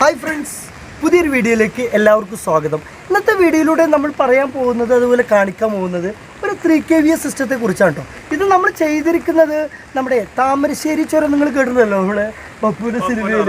Hi friends, പുതിയൊരു വീഡിയോയിലേക്ക് എല്ലാവർക്കും സ്വാഗതം. ഇന്നത്തെ വീഡിയോയിലൂടെ നമ്മൾ പറയാൻ പോകുന്നത് അതുപോലെ കാണിക്കാൻ പോകുന്നത് ഒരു 3kVA സിസ്റ്റത്തെ കുറിച്ചാണ് കേട്ടോ. ഇത് നമ്മൾ ചെയ്തിരിക്കുന്നത് നമ്മുടെ താമരശ്ശേരി ചുരം നിങ്ങൾ കേട്ടിട്ടുണ്ടല്ലോ നമ്മളെ പപ്പൂൻ്റെ സിനിമയിൽ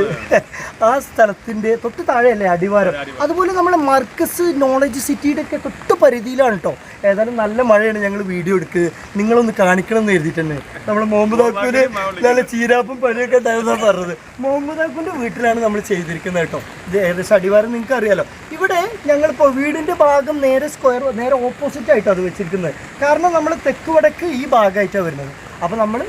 ആ സ്ഥലത്തിൻ്റെ തൊട്ട് താഴെയല്ലേ അടിവാരം. അതുപോലെ നമ്മുടെ മർക്കസ് നോളജ് സിറ്റിയുടെ ഒക്കെ തൊട്ട് പരിധിയിലാണ് കേട്ടോ. ഏതായാലും നല്ല മഴയാണ്, ഞങ്ങൾ വീഡിയോ എടുക്കുക നിങ്ങളൊന്ന് കാണിക്കണം എന്ന് എഴുതിയിട്ടുണ്ട്. നമ്മൾ മുഹമ്മദ് ആക്കൂന് നല്ല ചീരാപ്പും പനിയൊക്കെ ഉണ്ടായിരുന്നാണ് പറഞ്ഞത്. മുഹമ്മദ് ആക്കൂൻ്റെ വീട്ടിലാണ് നമ്മൾ ചെയ്തിരിക്കുന്നത് കേട്ടോ. ഇത് ഏകദേശം അടിവാരം നിങ്ങൾക്ക് അറിയാലോ. ഇവിടെ ഞങ്ങളിപ്പോൾ വീടിൻ്റെ ഭാഗം നേരെ ഓപ്പോസിറ്റ് ആയിട്ടാണ് അത് വെച്ചിരിക്കുന്നത്. കാരണം നമ്മൾ തെക്ക് വടക്ക് ഈ ഭാഗമായിട്ടാണ് വരുന്നത്. അപ്പോൾ നമ്മൾ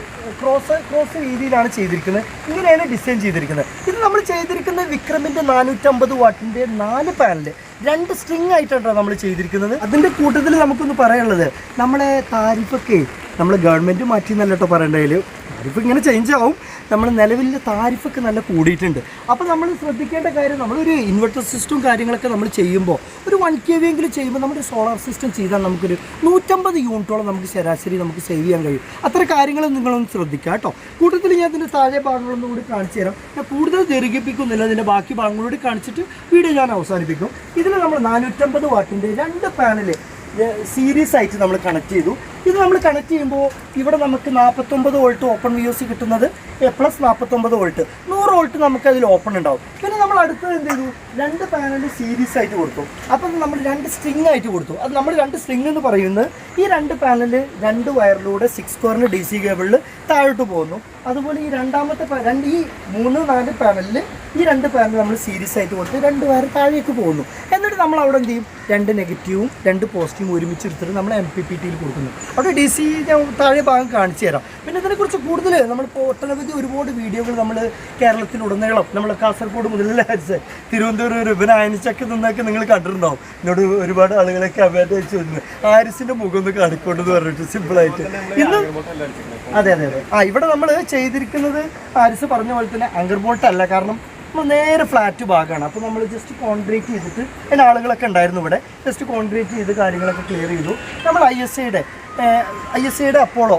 ക്രോസ് രീതിയിലാണ് ചെയ്തിരിക്കുന്നത്. ഇങ്ങനെയാണ് ഡിസൈൻ ചെയ്തിരിക്കുന്നത്. ഇത് നമ്മൾ ചെയ്തിരിക്കുന്നത് വിക്രമിൻ്റെ 450 വാട്ടിൻ്റെ 4 പാനൽ 2 സ്ട്രിങ് ആയിട്ടാണ് നമ്മൾ ചെയ്തിരിക്കുന്നത്. അതിൻ്റെ കൂട്ടത്തിൽ നമുക്കൊന്ന് പറയാനുള്ളത്, നമ്മളെ താരിഫൊക്കെ നമ്മൾ ഗവൺമെൻറ് മാറ്റി എന്നല്ല കേട്ടോ പറയേണ്ടതിൽ. താരിഫ് ഇങ്ങനെ ചേഞ്ച് ആവും. നമ്മൾ നിലവിലെ താരിഫൊക്കെ നല്ല കൂടിയിട്ടുണ്ട്. അപ്പോൾ നമ്മൾ ശ്രദ്ധിക്കേണ്ട കാര്യം, നമ്മളൊരു ഇൻവെർട്ടർ സിസ്റ്റവും കാര്യങ്ങളൊക്കെ നമ്മൾ ചെയ്യുമ്പോൾ ഒരു 1 kV എങ്കിലും ചെയ്യുമ്പോൾ നമ്മുടെ സോളാർ സിസ്റ്റം ചെയ്താൽ നമുക്കൊരു 150 യൂണിറ്റോളം നമുക്ക് ശരാശരി നമുക്ക് സേവ് ചെയ്യാൻ കഴിയും. അത്ര കാര്യങ്ങൾ നിങ്ങളൊന്ന് ശ്രദ്ധിക്കുക കേട്ടോ. കൂട്ടത്തിൽ ഞാൻ അതിൻ്റെ താഴെ ഭാഗങ്ങളൊന്നും കൂടി കാണിച്ചു തരാം. ഞാൻ കൂടുതൽ ദീർഘിപ്പിക്കുന്നില്ല, അതിൻ്റെ ബാക്കി ഭാഗങ്ങളോട് കാണിച്ചിട്ട് വീഡിയോ ഞാൻ അവസാനിപ്പിക്കും. ഇതിൽ നമ്മൾ 450 വാട്ടിൻ്റെ 2 പാനൽ സീരീസ് ആയിട്ട് നമ്മൾ കണക്ട് ചെയ്തു. ഇത് നമ്മൾ കണക്ട് ചെയ്യുമ്പോൾ ഇവിടെ നമുക്ക് 49 വോൾട്ട് ഓപ്പൺ VOC കിട്ടുന്നത് പ്ലസ് 49 വോൾട്ട് 100 വോൾട്ട് നമുക്ക് അതിൽ ഓപ്പൺ ഉണ്ടാവും. പിന്നെ നമ്മൾ അടുത്തത് എന്ത് ചെയ്തു, 2 പാനൽ സീരീസ് ആയിട്ട് കൊടുത്തു. അപ്പം നമ്മൾ 2 സ്ട്രിങ് ആയിട്ട് കൊടുത്തു. അത് നമ്മൾ 2 സ്ട്രിങ് എന്ന് പറയുന്നത് ഈ 2 പാനൽ 2 വയറിലൂടെ 6 കോറിന് DC കേബിളിൽ താഴോട്ട് പോകുന്നു. അതുപോലെ ഈ രണ്ടാമത്തെ ഈ 3-4 പാനലിൽ ഈ 2 പാനൽ നമ്മൾ സീരീസ് ആയിട്ട് കൊടുത്ത് 2 വയർ താഴേക്ക് പോകുന്നു. എന്നിട്ട് നമ്മൾ അവിടെ എന്ത് ചെയ്യും, 2 നെഗറ്റീവും 2 പോസിറ്റീവും ഒരുമിച്ച് എടുത്തിട്ട് നമ്മൾ MPPTയിൽ കൊടുക്കുന്നു. അവിടെ DC ഞാൻ താഴെ ഭാഗം കാണിച്ചു തരാം. പിന്നെ ഇതിനെക്കുറിച്ച് കൂടുതൽ നമ്മളിപ്പോൾ ഒട്ടനവധി ഒരുപാട് വീഡിയോകൾ നമ്മൾ കേരളത്തിലുടനീളം നമ്മൾ കാസർഗോഡ് മുതലുള്ള തിരുവനന്തപുരം ഇവനായനിച്ചൊക്കെ നിന്നൊക്കെ നിങ്ങൾ കണ്ടിട്ടുണ്ടാവും. എന്നോട് ഒരുപാട് ആളുകളൊക്കെ കമൻറ്റ് അയച്ചു വരുന്നത് ആരിസിൻ്റെ മുഖം ഒന്ന് കാണിക്കൊണ്ടെന്ന് പറഞ്ഞിട്ട് സിമ്പിളായിട്ട്. ഇന്ന് അതെ ഇവിടെ നമ്മൾ ചെയ്തിരിക്കുന്നത് ആരിസ് പറഞ്ഞ പോലെ തന്നെ ആങ്കർ ബോൾട്ട് അല്ല. കാരണം നമ്മൾ നേരെ ഫ്ലാറ്റ് ഭാഗമാണ്. അപ്പോൾ നമ്മൾ ജസ്റ്റ് കോൺക്രീറ്റ് ചെയ്തിട്ട് അതിന് ആളുകളൊക്കെ ഉണ്ടായിരുന്നു ഇവിടെ. ജസ്റ്റ് കോൺക്രീറ്റ് ചെയ്ത് കാര്യങ്ങളൊക്കെ ക്ലിയർ ചെയ്തു. നമ്മൾ ISAയുടെ അപ്പോളോ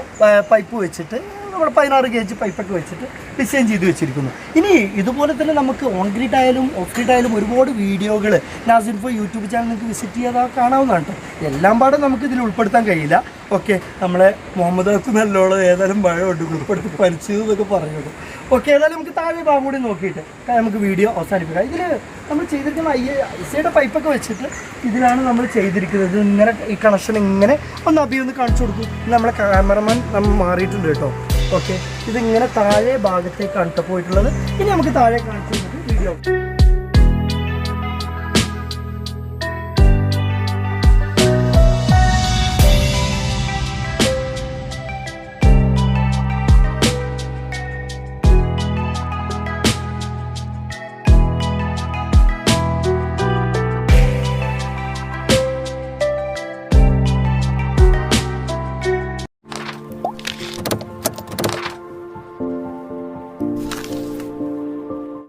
പൈപ്പ് വെച്ചിട്ട് നമ്മൾ 16 gauge പൈപ്പൊക്കെ വെച്ചിട്ട് ഡിസൈൻ ചെയ്ത് വെച്ചിരിക്കുന്നു. ഇനി ഇതുപോലെ തന്നെ നമുക്ക് ഓൺ ഗ്രിഡ് ആയാലും ഓഫ് ഗ്രിഡ് ആയാലും ഒരുപാട് വീഡിയോകൾ നാസിൻഫോ യൂട്യൂബ് ചാനൽ നിങ്ങൾക്ക് വിസിറ്റ് ചെയ്താൽ കാണാവുന്നതാണ് കേട്ടോ. എല്ലാം പാടെ നമുക്ക് ഇതിൽ ഉൾപ്പെടുത്താൻ കഴിയില്ല. ഓക്കെ, നമ്മളെ മുഹമ്മദ് ആക്ക് നല്ലോണം ഏതായാലും മഴ കൊണ്ട് ഉൾപ്പെടുത്തി പരിച്ചു എന്നൊക്കെ പറയുള്ളൂ. ഓക്കെ, ഏതായാലും നമുക്ക് താഴെ ഭാഗം കൂടി നോക്കിയിട്ട് നമുക്ക് വീഡിയോ അവസാനിപ്പിക്കാം. ഇതിൽ നമ്മൾ ചെയ്തിരിക്കുന്ന ISAയുടെ പൈപ്പൊക്കെ വെച്ചിട്ട് ഇതിലാണ് നമ്മൾ ചെയ്തിരിക്കുന്നത്. ഇങ്ങനെ ഈ കണക്ഷൻ ഇങ്ങനെ ഒന്ന് ഒന്ന് കാണിച്ചു കൊടുക്കും. നമ്മളെ ക്യാമറമാൻ നമ്മൾ മാറിയിട്ടുണ്ട് കേട്ടോ. ഓക്കെ, ഇതിങ്ങനെ താഴെ ഭാഗത്തേക്കാണ് പോയിട്ടുള്ളത്. ഇനി നമുക്ക് താഴെ കാണിച്ചു വീഡിയോ